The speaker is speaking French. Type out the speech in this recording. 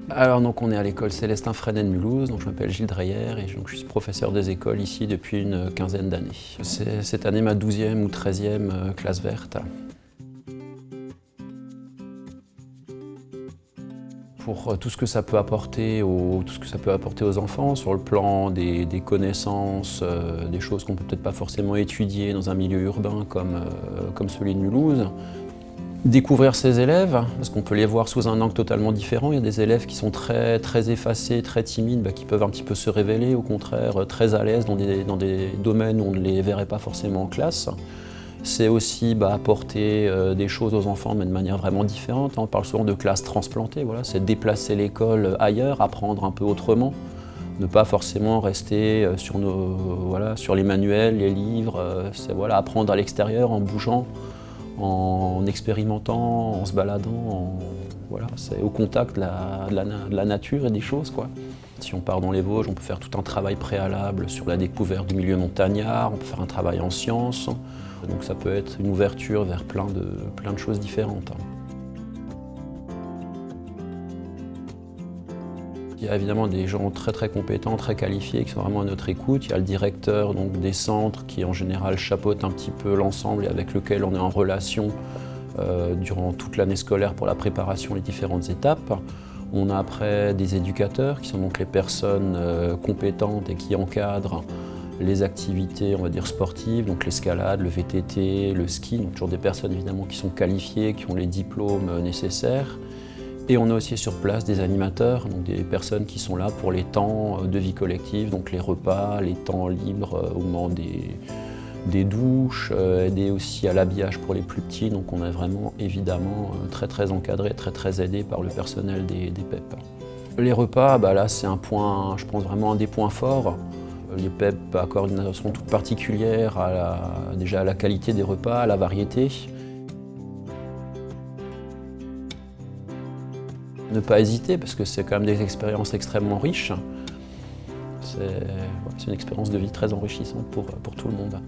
Alors donc on est à l'école Célestin Freinet de Mulhouse, donc je m'appelle Gilles Dreyer et donc, je suis professeur des écoles ici depuis une quinzaine d'années. C'est cette année ma 12e ou 13e classe verte. Pour tout ce que ça peut apporter aux enfants sur le plan des connaissances, des choses qu'on ne peut peut-être pas forcément étudier dans un milieu urbain comme celui de Mulhouse. Découvrir ses élèves, parce qu'on peut les voir sous un angle totalement différent. Il y a des élèves qui sont très effacés, très timides, qui peuvent un petit peu se révéler, au contraire très à l'aise dans des domaines où on ne les verrait pas forcément en classe. C'est aussi apporter des choses aux enfants, mais de manière vraiment différente. On parle souvent de classe transplantée, voilà. C'est déplacer l'école ailleurs, apprendre un peu autrement. Ne pas forcément rester sur les manuels, les livres. C'est apprendre à l'extérieur en bougeant, en expérimentant, en se baladant, c'est au contact de la nature et des choses, quoi. Si on part dans les Vosges, on peut faire tout un travail préalable sur la découverte du milieu montagnard, on peut faire un travail en sciences, donc ça peut être une ouverture vers plein de choses différentes. Il y a évidemment des gens très compétents, très qualifiés, qui sont vraiment à notre écoute. Il y a le directeur des centres qui en général chapeaute un petit peu l'ensemble et avec lequel on est en relation durant toute l'année scolaire pour la préparation des différentes étapes. On a après des éducateurs qui sont donc les personnes compétentes et qui encadrent les activités, on va dire, sportives, donc l'escalade, le VTT, le ski, donc toujours des personnes évidemment qui sont qualifiées, qui ont les diplômes nécessaires. Et on a aussi sur place des animateurs, donc des personnes qui sont là pour les temps de vie collective, donc les repas, les temps libres au moment des douches, aider aussi à l'habillage pour les plus petits. Donc on est vraiment évidemment très encadré, très aidé par le personnel des PEP. Les repas, là c'est un point, je pense vraiment un des points forts. Les PEP accordent une attention toute particulière déjà à la qualité des repas, à la variété. Ne pas hésiter parce que c'est quand même des expériences extrêmement riches. C'est une expérience de vie très enrichissante pour tout le monde.